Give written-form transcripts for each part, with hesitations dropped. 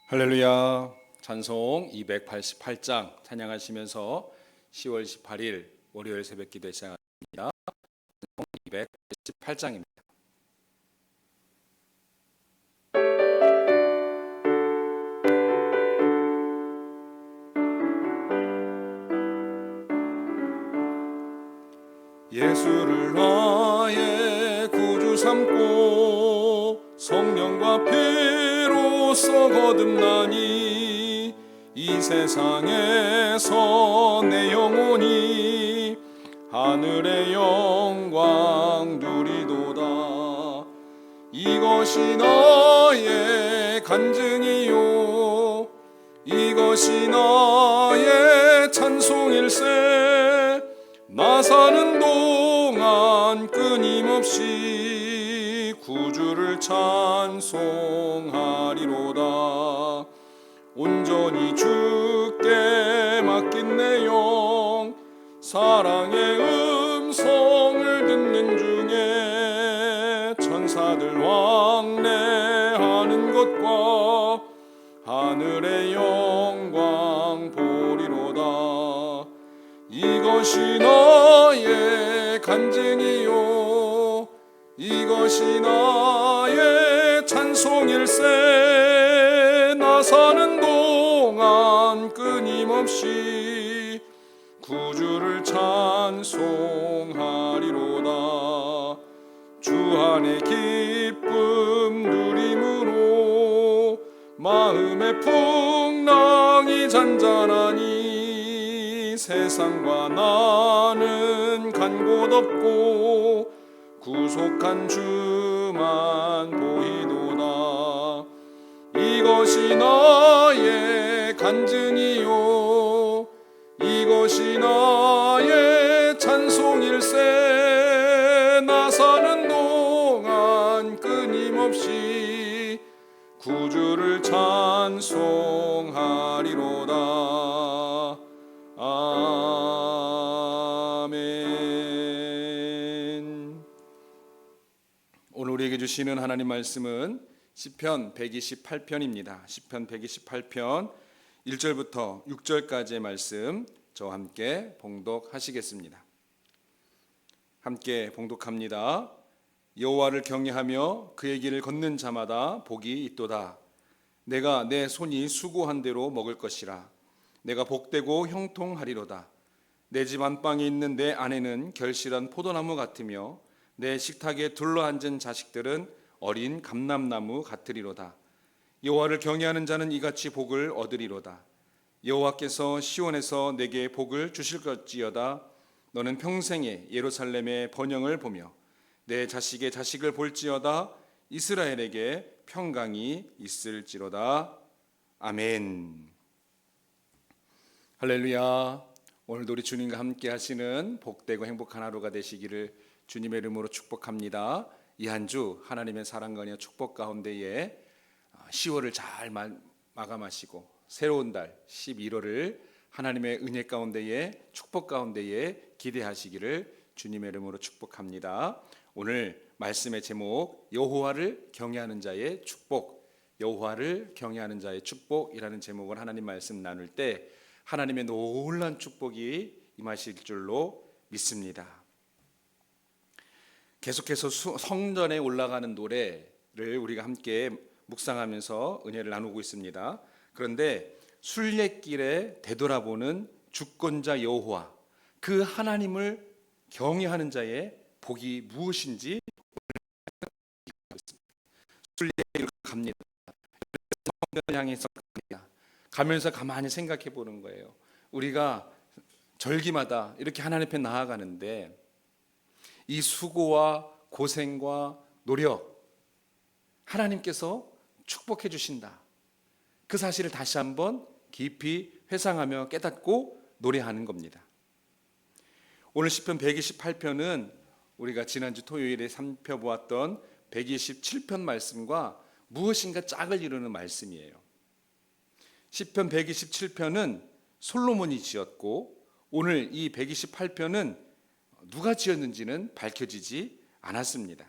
할렐루야. 찬송 288장 찬양하시면서 10월 18일 월요일 새벽 기도 시작합니다. 288장입니다. 예수를 나의 구주 삼고 성령과 피로써 거듭나니 이 세상에서 내 영혼이 하늘의 영광 누리도다. 이것이 나의 간증이요 이것이 나의 찬송일세. 나 사는 동안 끊임없이 구주를 찬송하리로다. 온전히 주께 맡긴 내 영 사랑의 음성을 듣는 중에 천사들 왕래하는 것과 하늘의 영광 보리로다. 이것이 나의 간증이요 이것이 나의 찬송일세. 나 사는 동안 끊임없이 구주를 찬송하리로다. 주 안의 기쁨 누림으로 마음의 풍랑이 잔잔하니 세상과 나는 간 곳 없고 구속한 주만 보이도다. 이것이 나의 간증이요 이것이 나의 찬송일세. 나 사는 동안 끊임없이 구주를 찬송하리로다. 아멘. 오늘 우리에게 주시는 하나님 말씀은 시편 128편입니다. 시편 128편 1절부터 6절까지의 말씀 저와 함께 봉독하시겠습니다. 함께 봉독합니다. 여호와를 경외하며 그의 길을 걷는 자마다 복이 있도다. 내가 내 손이 수고한 대로 먹을 것이라. 내가 복되고 형통하리로다. 내 집 안방에 있는 내 아내는 결실한 포도나무 같으며 내 식탁에 둘러앉은 자식들은 어린 감람나무 같으리로다. 여호와를 경외하는 자는 이같이 복을 얻으리로다. 여호와께서 시온에서 내게 복을 주실 것지어다. 너는 평생에 예루살렘의 번영을 보며 내 자식의 자식을 볼지어다. 이스라엘에게 평강이 있을지로다. 아멘. 할렐루야. 오늘도 우리 주님과 함께 하시는 복되고 행복한 하루가 되시기를 주님의 이름으로 축복합니다. 이 한 주 하나님의 사랑과 은혜와 축복 가운데에 10월을 잘 마감하시고 새로운 달 11월을 하나님의 은혜 가운데에 축복 가운데에 기대하시기를 주님의 이름으로 축복합니다. 오늘 말씀의 제목 여호와를 경외하는 자의 축복, 여호와를 경외하는 자의 축복이라는 제목을 하나님 말씀 나눌 때 하나님의 놀라운 축복이 임하실 줄로 믿습니다. 계속해서 성전에 올라가는 노래를 우리가 함께 묵상하면서 은혜를 나누고 있습니다. 그런데 순례길에 되돌아보는 주권자 여호와, 그 하나님을 경외하는 자의 복이 무엇인지 순례길을 갑니다. 성전을 향해서 갑니다. 가면서 가만히 생각해 보는 거예요. 우리가 절기마다 이렇게 하나님 앞에 나아가는데 이 수고와 고생과 노력 하나님께서 축복해 주신다. 그 사실을 다시 한번 깊이 회상하며 깨닫고 노래하는 겁니다. 오늘 시편 128편은 우리가 지난주 토요일에 살펴보았던 127편 말씀과 무엇인가 짝을 이루는 말씀이에요. 시편 127편은 솔로몬이 지었고 오늘 이 128편은 누가 지었는지는 밝혀지지 않았습니다.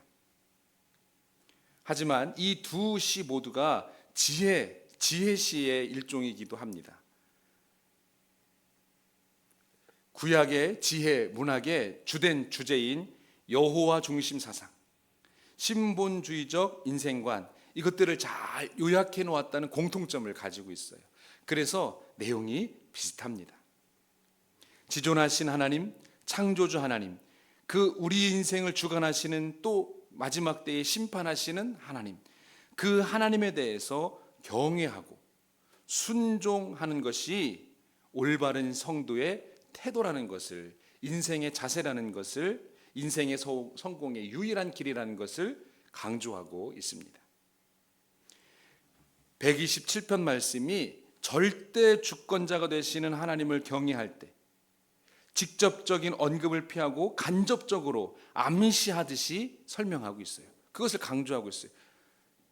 하지만 이 두 시 모두가 지혜, 지혜시의 일종이기도 합니다. 구약의 지혜 문학의 주된 주제인 여호와 중심 사상, 신본주의적 인생관, 이것들을 잘 요약해 놓았다는 공통점을 가지고 있어요. 그래서 내용이 비슷합니다. 지존하신 하나님, 창조주 하나님, 그 우리 인생을 주관하시는 또 마지막 때에 심판하시는 하나님, 그 하나님에 대해서 경외하고 순종하는 것이 올바른 성도의 태도라는 것을, 인생의 자세라는 것을, 인생의 성공의 유일한 길이라는 것을 강조하고 있습니다. 127편 말씀이 절대 주권자가 되시는 하나님을 경외할 때 직접적인 언급을 피하고 간접적으로 암시하듯이 설명하고 있어요. 그것을 강조하고 있어요.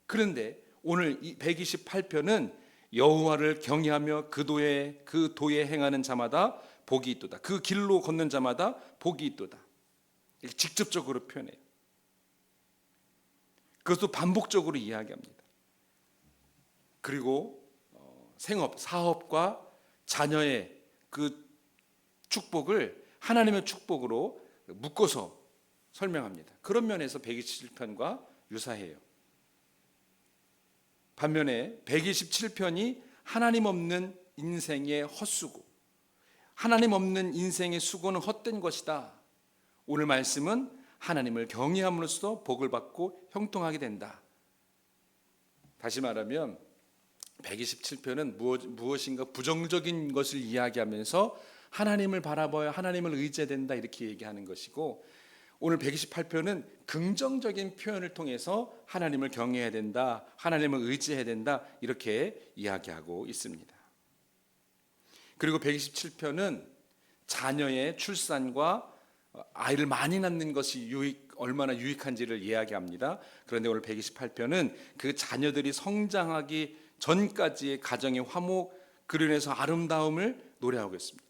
그런데 오늘 이 128편은 여호와를 경외하며 그 도에 행하는 자마다 복이 있도다. 그 길로 걷는 자마다 복이 있도다. 이렇게 직접적으로 표현해요. 그것도 반복적으로 이야기합니다. 그리고 생업, 사업과 자녀의 그 축복을 하나님의 축복으로 묶어서 설명합니다. 그런 면에서 127편과 유사해요. 반면에 127편이 하나님 없는 인생의 헛수고, 하나님 없는 인생의 수고는 헛된 것이다. 오늘 말씀은 하나님을 경외함으로써 복을 받고 형통하게 된다. 다시 말하면 127편은 무엇인가 부정적인 것을 이야기하면서 하나님을 바라봐야 하나님을 의지해야 된다 이렇게 얘기하는 것이고, 오늘 128편은 긍정적인 표현을 통해서 하나님을 경외해야 된다, 하나님을 의지해야 된다 이렇게 이야기하고 있습니다. 그리고 127편은 자녀의 출산과 아이를 많이 낳는 것이 얼마나 유익한지를 이야기합니다. 그런데 오늘 128편은 그 자녀들이 성장하기 전까지의 가정의 화목, 그로 인해서 아름다움을 노래하고 있습니다.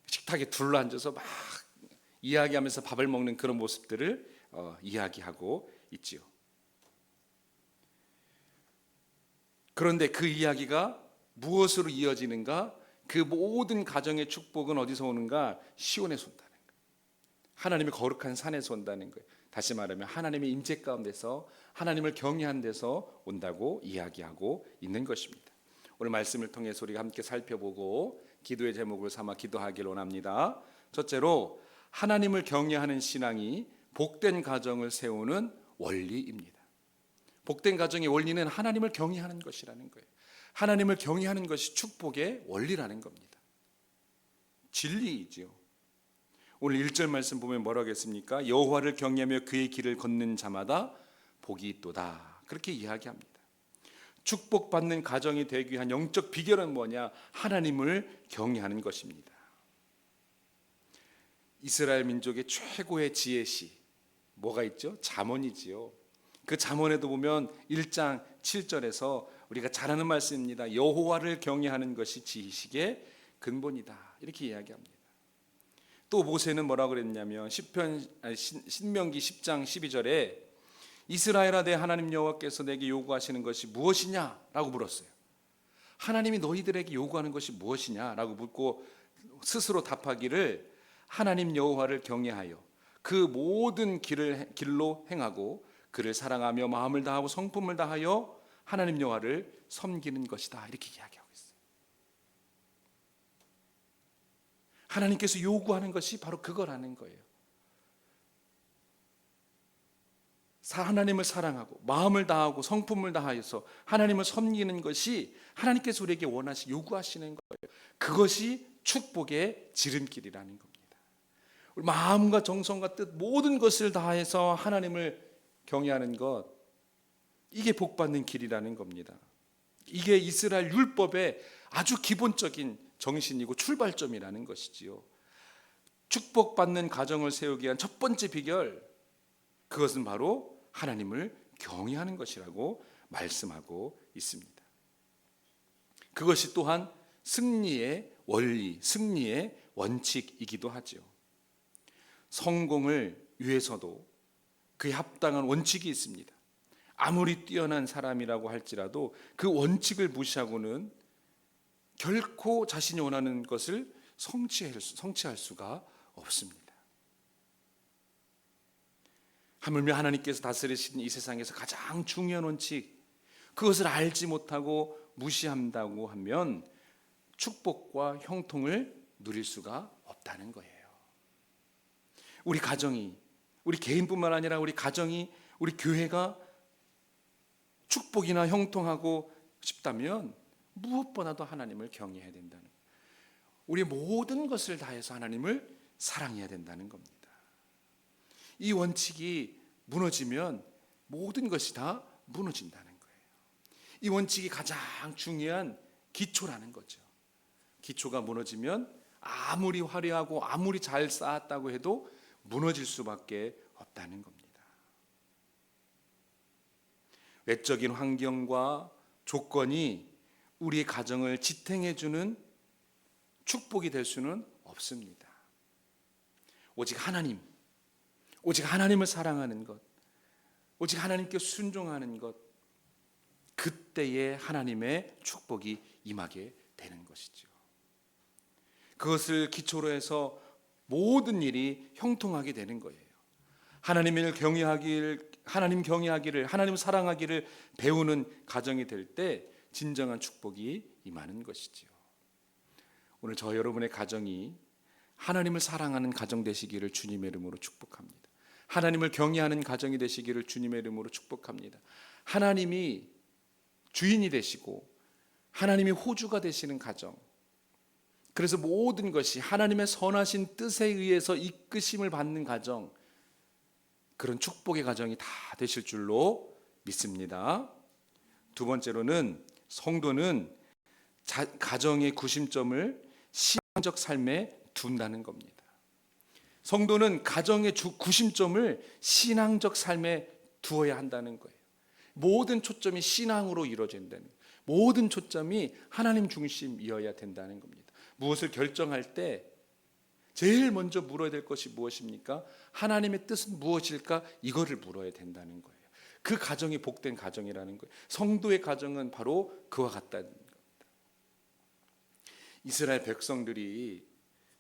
식탁에 둘러앉아서 막 이야기하면서 밥을 먹는 그런 모습들을 이야기하고 있지요. 그런데 그 이야기가 무엇으로 이어지는가? 그 모든 가정의 축복은 어디서 오는가? 시온에서 온다는 거예요. 하나님의 거룩한 산에서 온다는 거예요. 다시 말하면 하나님의 임재 가운데서, 하나님을 경외한 데서 온다고 이야기하고 있는 것입니다. 오늘 말씀을 통해서 우리가 함께 살펴보고 기도의 제목을 삼아 기도하기를 원합니다. 첫째로, 하나님을 경외하는 신앙이 복된 가정을 세우는 원리입니다. 복된 가정의 원리는 하나님을 경외하는 것이라는 거예요. 하나님을 경외하는 것이 축복의 원리라는 겁니다. 진리이지요. 오늘 1절 말씀 보면 뭐라고 했습니까? 여호와를 경외하며 그의 길을 걷는 자마다 복이 있도다. 그렇게 이야기합니다. 축복받는 가정이 되기 위한 영적 비결은 뭐냐? 하나님을 경외하는 것입니다. 이스라엘 민족의 최고의 지혜시 뭐가 있죠? 잠언이지요. 그 잠언에도 보면 1장 7절에서 우리가 잘 아는 말씀입니다. 여호와를 경외하는 것이 지식의 근본이다. 이렇게 이야기합니다. 또 모세는 뭐라고 그랬냐면 신명기 10장 12절에 이스라엘아, 내 하나님 여호와께서 내게 요구하시는 것이 무엇이냐라고 물었어요. 하나님이 너희들에게 요구하는 것이 무엇이냐라고 묻고 스스로 답하기를 하나님 여호와를 경외하여 그 모든 길로 행하고 그를 사랑하며 마음을 다하고 성품을 다하여 하나님 여호와를 섬기는 것이다. 이렇게 이야기하고 있어요. 하나님께서 요구하는 것이 바로 그거라는 거예요. 하나님을 사랑하고 마음을 다하고 성품을 다하여서 하나님을 섬기는 것이 하나님께서 우리에게 요구하시는 거예요. 그것이 축복의 지름길이라는 겁니다. 우리 마음과 정성과 뜻 모든 것을 다해서 하나님을 경외하는 것, 이게 복받는 길이라는 겁니다. 이게 이스라엘 율법의 아주 기본적인 정신이고 출발점이라는 것이지요. 축복받는 가정을 세우기 위한 첫 번째 비결, 그것은 바로 하나님을 경외하는 것이라고 말씀하고 있습니다. 그것이 또한 승리의 원리, 승리의 원칙이기도 하죠. 성공을 위해서도 그에 합당한 원칙이 있습니다. 아무리 뛰어난 사람이라고 할지라도 그 원칙을 무시하고는 결코 자신이 원하는 것을 성취할 수가 없습니다. 하물며 하나님께서 다스리시는 이 세상에서 가장 중요한 원칙, 그것을 알지 못하고 무시한다고 하면 축복과 형통을 누릴 수가 없다는 거예요. 우리 가정이, 우리 개인뿐만 아니라 우리 가정이, 우리 교회가 축복이나 형통하고 싶다면 무엇보다도 하나님을 경외해야 된다는 거예요. 우리 모든 것을 다해서 하나님을 사랑해야 된다는 겁니다. 이 원칙이 무너지면 모든 것이 다 무너진다는 거예요. 이 원칙이 가장 중요한 기초라는 거죠. 기초가 무너지면 아무리 화려하고 아무리 잘 쌓았다고 해도 무너질 수밖에 없다는 겁니다. 외적인 환경과 조건이 우리의 가정을 지탱해주는 축복이 될 수는 없습니다. 오직 하나님, 오직 하나님을 사랑하는 것, 오직 하나님께 순종하는 것, 그때에 하나님의 축복이 임하게 되는 것이죠. 그것을 기초로 해서 모든 일이 형통하게 되는 거예요. 하나님 경외하기를, 하나님 사랑하기를 배우는 가정이 될 때 진정한 축복이 임하는 것이지요. 오늘 저 여러분의 가정이 하나님을 사랑하는 가정 되시기를 주님의 이름으로 축복합니다. 하나님을 경외하는 가정이 되시기를 주님의 이름으로 축복합니다. 하나님이 주인이 되시고 하나님이 호주가 되시는 가정, 그래서 모든 것이 하나님의 선하신 뜻에 의해서 이끄심을 받는 가정, 그런 축복의 가정이 다 되실 줄로 믿습니다. 두 번째로는 성도는 가정의 구심점을 신앙적 삶에 둔다는 겁니다. 성도는 가정의 구심점을 신앙적 삶에 두어야 한다는 거예요. 모든 초점이 신앙으로 이루어진다는 거예요. 모든 초점이 하나님 중심이어야 된다는 겁니다. 무엇을 결정할 때 제일 먼저 물어야 될 것이 무엇입니까? 하나님의 뜻은 무엇일까? 이거를 물어야 된다는 거예요. 그 가정이 복된 가정이라는 거예요. 성도의 가정은 바로 그와 같다는 겁니다. 이스라엘 백성들이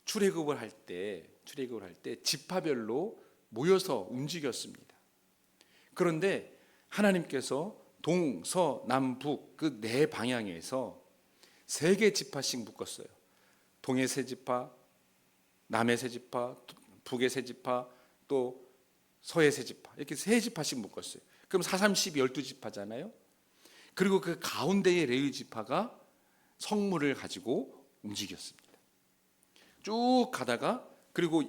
출애굽을 할 때 지파별로 모여서 움직였습니다. 그런데 하나님께서 동서남북 그 네 방향에서 세 개 지파씩 묶었어요. 동의 세 지파, 남의 세 지파, 북의 세 지파, 또 서의 세 지파, 이렇게 세 지파씩 묶었어요. 그럼 4, 3, 10, 12지파잖아요. 그리고 그 가운데의 레위 지파가 성물을 가지고 움직였습니다. 쭉 가다가 그리고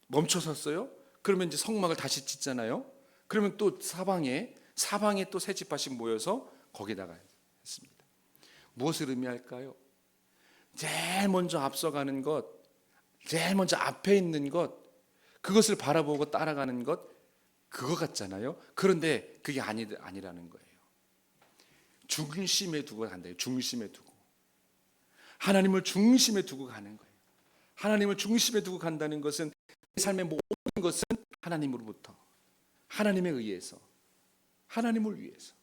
멈춰 섰어요. 그러면 이제 성막을 다시 짓잖아요. 그러면 또 사방에 또 세 지파씩 모여서 거기다가 했습니다. 무엇을 의미할까요? 제일 먼저 앞서가는 것, 제일 먼저 앞에 있는 것, 그것을 바라보고 따라가는 것, 그거 같잖아요. 그런데 그게 아니라는 거예요. 중심에 두고 간다요. 중심에 두고. 하나님을 중심에 두고 가는 거예요. 하나님을 중심에 두고 간다는 것은 내 삶의 모든 것은 하나님으로부터, 하나님에 의해서, 하나님을 위해서.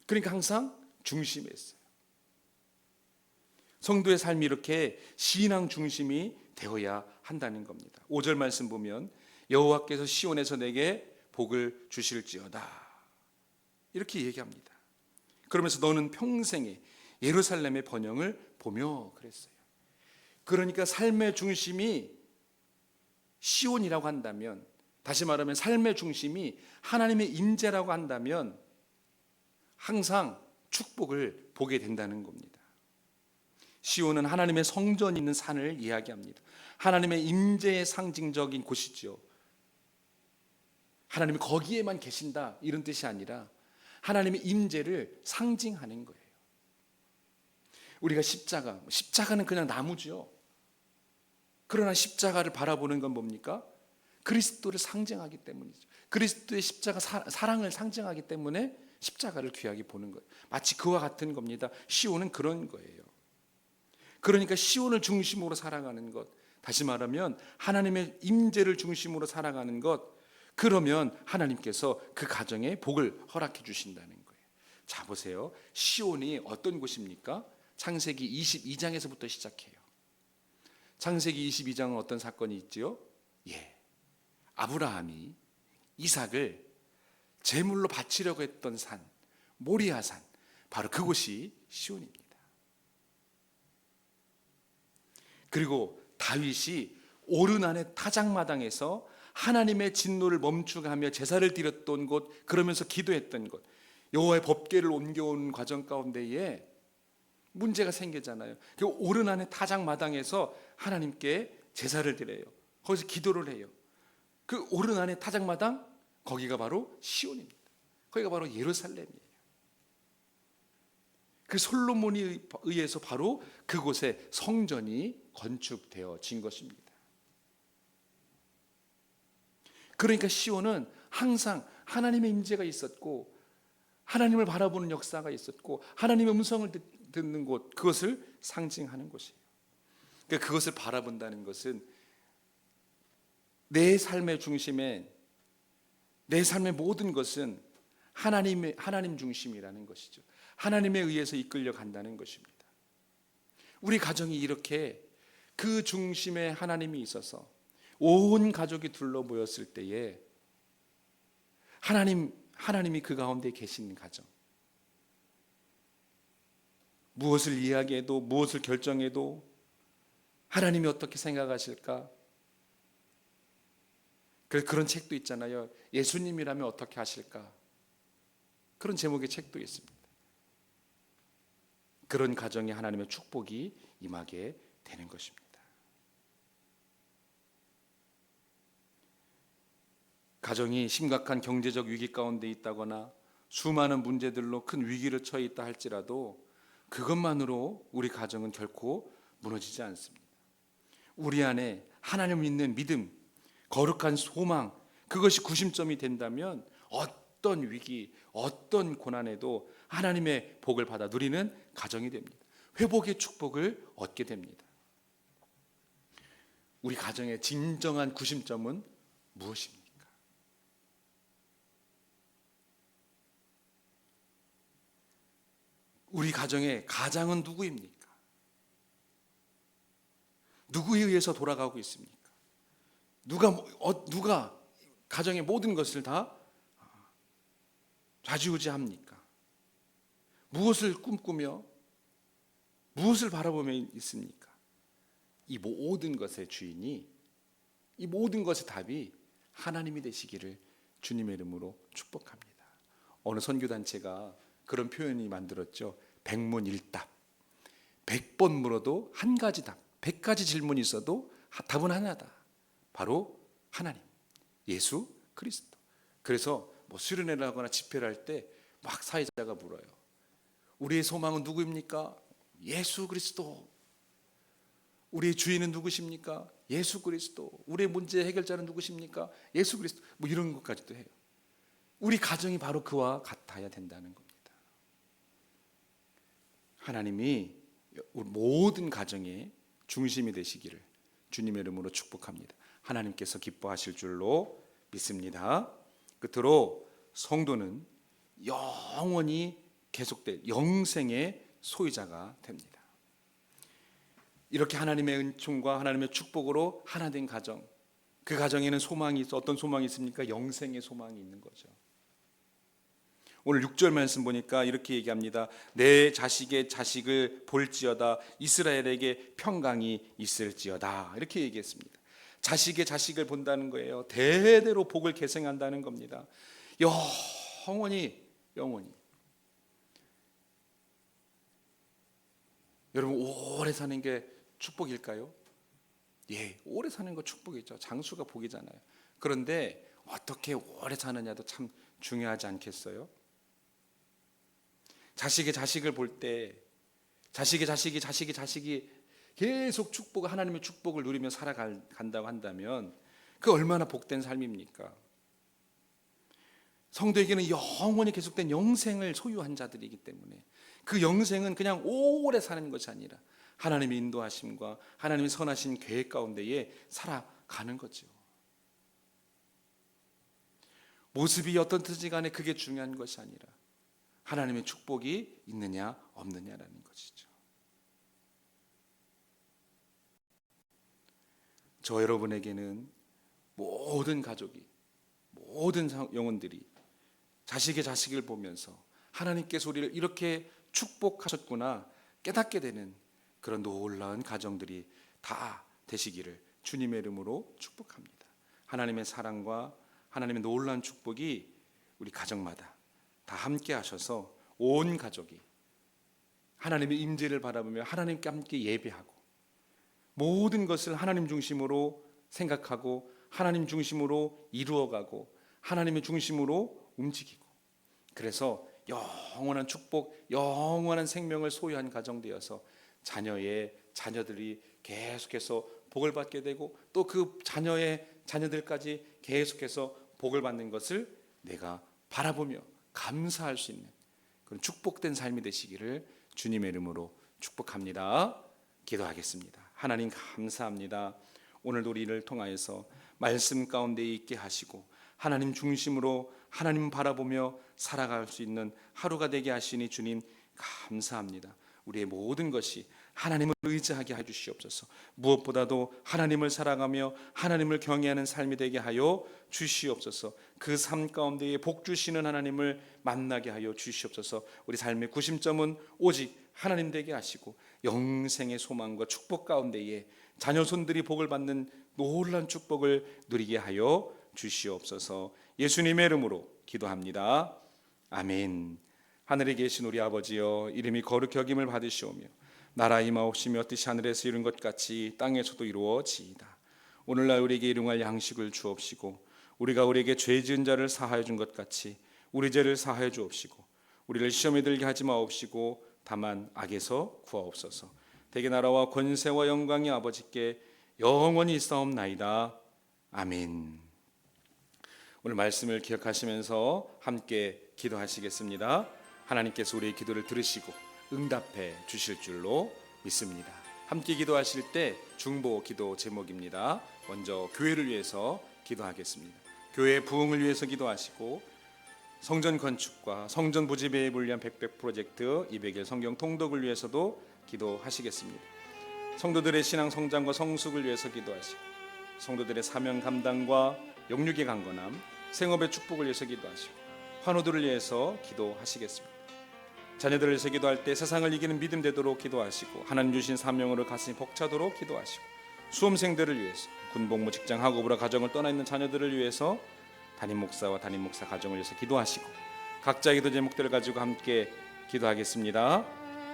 그러니까 항상 중심에 있어요. 성도의 삶이 이렇게 신앙 중심이 되어야 한다는 겁니다. 5절 말씀 보면 여호와께서 시온에서 내게 복을 주실지어다, 이렇게 얘기합니다. 그러면서 너는 평생에 예루살렘의 번영을 보며 그랬어요. 그러니까 삶의 중심이 시온이라고 한다면, 다시 말하면 삶의 중심이 하나님의 임재라고 한다면 항상 축복을 보게 된다는 겁니다. 시온은 하나님의 성전이 있는 산을 이야기합니다. 하나님의 임재의 상징적인 곳이죠. 하나님이 거기에만 계신다 이런 뜻이 아니라 하나님의 임재를 상징하는 거예요. 우리가 십자가는 그냥 나무죠. 그러나 십자가를 바라보는 건 뭡니까? 그리스도를 상징하기 때문이죠. 그리스도의 십자가 사랑을 상징하기 때문에 십자가를 귀하게 보는 거예요. 마치 그와 같은 겁니다. 시온은 그런 거예요. 그러니까 시온을 중심으로 살아가는 것, 다시 말하면 하나님의 임재를 중심으로 살아가는 것, 그러면 하나님께서 그 가정에 복을 허락해 주신다는 거예요. 자, 보세요. 시온이 어떤 곳입니까? 창세기 22장에서부터 시작해요. 창세기 22장은 어떤 사건이 있지요? 아브라함이 이삭을 제물로 바치려고 했던 산, 모리아산, 바로 그곳이 시온입니다. 그리고 다윗이 오르난의 타작마당에서 하나님의 진노를 멈추게 하며 제사를 드렸던 곳, 그러면서 기도했던 곳, 여호와의 법궤를 옮겨온 과정 가운데에 문제가 생기잖아요. 그 오르난의 타작마당에서 하나님께 제사를 드려요. 거기서 기도를 해요. 그 오르난의 타작마당, 거기가 바로 시온입니다. 거기가 바로 예루살렘이에요. 그 솔로몬에 의해서 바로 그곳에 성전이 건축되어진 것입니다. 그러니까 시온은 항상 하나님의 임재가 있었고, 하나님을 바라보는 역사가 있었고, 하나님의 음성을 듣는 곳, 그것을 상징하는 곳이에요. 그러니까 그것을 바라본다는 것은 내 삶의 중심에, 내 삶의 모든 것은 하나님 중심이라는 것이죠. 하나님에 의해서 이끌려 간다는 것입니다. 우리 가정이 이렇게 그 중심에 하나님이 있어서 온 가족이 둘러 모였을 때에 하나님이 그 가운데 계신 가정, 무엇을 이야기해도 무엇을 결정해도 하나님이 어떻게 생각하실까? 그런 책도 있잖아요. 예수님이라면 어떻게 하실까? 그런 제목의 책도 있습니다. 그런 가정에 하나님의 축복이 임하게 되는 것입니다. 가정이 심각한 경제적 위기 가운데 있다거나 수많은 문제들로 큰 위기를 처해 있다 할지라도 그것만으로 우리 가정은 결코 무너지지 않습니다. 우리 안에 하나님을 믿는 믿음, 거룩한 소망, 그것이 구심점이 된다면 어떤 위기, 어떤 고난에도 하나님의 복을 받아 누리는 가정이 됩니다. 회복의 축복을 얻게 됩니다. 우리 가정의 진정한 구심점은 무엇입니까? 우리 가정의 가장은 누구입니까? 누구에 의해서 돌아가고 있습니까? 누가 가정의 모든 것을 다 좌지우지합니까? 무엇을 꿈꾸며 무엇을 바라보며 있습니까? 이 모든 것의 주인이, 이 모든 것의 답이 하나님이 되시기를 주님의 이름으로 축복합니다. 어느 선교단체가 그런 표현이 만들었죠. 백문일답. 100번 물어도 한 가지 답, 100가지 질문이 있어도 답은 하나다. 바로 하나님, 예수 그리스도. 그래서 수련회를 하거나 집회를 할 때 막 사회자가 물어요. 우리의 소망은 누구입니까? 예수 그리스도. 우리의 주인은 누구십니까? 예수 그리스도. 우리의 문제 해결자는 누구십니까? 예수 그리스도. 이런 것까지도 해요. 우리 가정이 바로 그와 같아야 된다는 겁니다. 하나님이 모든 가정의 중심이 되시기를 주님의 이름으로 축복합니다. 하나님께서 기뻐하실 줄로 믿습니다. 끝으로 성도는 영원히 계속될 영생의 소유자가 됩니다. 이렇게 하나님의 은총과 하나님의 축복으로 하나 된 가정, 그 가정에는 소망이 있어. 어떤 소망이 있습니까? 영생의 소망이 있는 거죠. 오늘 6절 말씀 보니까 이렇게 얘기합니다. 내 자식의 자식을 볼지어다, 이스라엘에게 평강이 있을지어다, 이렇게 얘기했습니다. 자식의 자식을 본다는 거예요. 대대로 복을 계승한다는 겁니다. 영원히. 여러분, 오래 사는 게 축복일까요? 오래 사는 거 축복이죠. 장수가 복이잖아요. 그런데 어떻게 오래 사느냐도 참 중요하지 않겠어요? 자식의 자식을 볼 때 자식의 자식이 계속 하나님의 축복을 누리며 살아간다고 한다면 그 얼마나 복된 삶입니까? 성도에게는 영원히 계속된 영생을 소유한 자들이기 때문에 그 영생은 그냥 오래 사는 것이 아니라 하나님의 인도하심과 하나님의 선하신 계획 가운데에 살아가는 거죠. 모습이 어떻든지 간에 그게 중요한 것이 아니라 하나님의 축복이 있느냐 없느냐라는 것이죠. 저 여러분에게는 모든 가족이, 모든 영혼들이 자식의 자식을 보면서 하나님께서 우리를 이렇게 축복하셨구나 깨닫게 되는 그런 놀라운 가정들이 다 되시기를 주님의 이름으로 축복합니다. 하나님의 사랑과 하나님의 놀라운 축복이 우리 가정마다 다 함께 하셔서 온 가족이 하나님의 임재를 바라보며 하나님께 함께 예배하고 모든 것을 하나님 중심으로 생각하고 하나님 중심으로 이루어가고 하나님의 중심으로 움직이고, 그래서 영원한 축복, 영원한 생명을 소유한 가정 되어서 자녀들이 계속해서 복을 받게 되고 또 그 자녀의 자녀들까지 계속해서 복을 받는 것을 내가 바라보며 감사할 수 있는 그런 축복된 삶이 되시기를 주님의 이름으로 축복합니다. 기도하겠습니다. 하나님 감사합니다. 오늘도 우리를 통하여서 말씀 가운데 있게 하시고 하나님 중심으로 하나님 바라보며 살아갈 수 있는 하루가 되게 하시니 주님 감사합니다. 우리의 모든 것이 하나님을 의지하게 해주시옵소서. 무엇보다도 하나님을 사랑하며 하나님을 경외하는 삶이 되게 하여 주시옵소서. 그 삶 가운데에 복 주시는 하나님을 만나게 하여 주시옵소서. 우리 삶의 구심점은 오직 하나님 되게 하시고 영생의 소망과 축복 가운데에 자녀손들이 복을 받는 놀라운 축복을 누리게 하여 주시옵소서. 예수님의 이름으로 기도합니다. 아멘. 하늘에 계신 우리 아버지여, 이름이 거룩히 여김을 받으시오며 나라 임하옵시며 뜻이 하늘에서 이룬 것 같이 땅에서도 이루어지이다. 오늘날 우리에게 일용할 양식을 주옵시고 우리가 우리에게 죄 지은 자를 사하여 준 것 같이 우리 죄를 사하여 주옵시고 우리를 시험에 들게 하지 마옵시고 다만 악에서 구하옵소서. 대개 나라와 권세와 영광이 아버지께 영원히 있사옵나이다. 아멘. 오늘 말씀을 기억하시면서 함께 기도하시겠습니다. 하나님께서 우리의 기도를 들으시고 응답해 주실 줄로 믿습니다. 함께 기도하실 때 중보 기도 제목입니다. 먼저 교회를 위해서 기도하겠습니다. 교회 부흥을 위해서 기도하시고 성전 건축과 성전 부지배에 불리한 100백 프로젝트 200일 성경 통독을 위해서도 기도하시겠습니다. 성도들의 신앙 성장과 성숙을 위해서 기도하시고 성도들의 사명 감당과 영육의 강건함, 생업의 축복을 위해서 기도하시고 환우들을 위해서 기도하시겠습니다. 자녀들을 위해서 기도할 때 세상을 이기는 믿음 되도록 기도하시고 하나님 주신 사명으로 가슴이 벅차도록 기도하시고 수험생들을 위해서 군복무 직장 학업으로 가정을 떠나 있는 자녀들을 위해서 담임 목사와 담임 목사 가정을 위해서 기도하시고 각자의 기도 제목들을 가지고 함께 기도하겠습니다.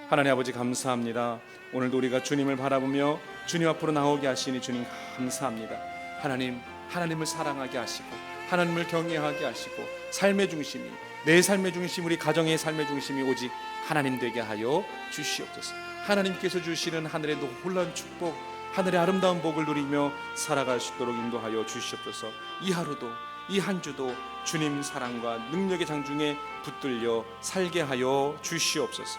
하나님 아버지 감사합니다. 오늘도 우리가 주님을 바라보며 주님 앞으로 나오게 하시니 주님 감사합니다. 하나님을 사랑하게 하시고 하나님을 경외하게 하시고 삶의 중심이, 내 삶의 중심, 우리 가정의 삶의 중심이 오직 하나님 되게 하여 주시옵소서. 하나님께서 주시는 하늘의 놀라운 축복, 하늘의 아름다운 복을 누리며 살아갈 수 있도록 인도하여 주시옵소서. 이 하루도 이 한 주도 주님 사랑과 능력의 장중에 붙들려 살게 하여 주시옵소서.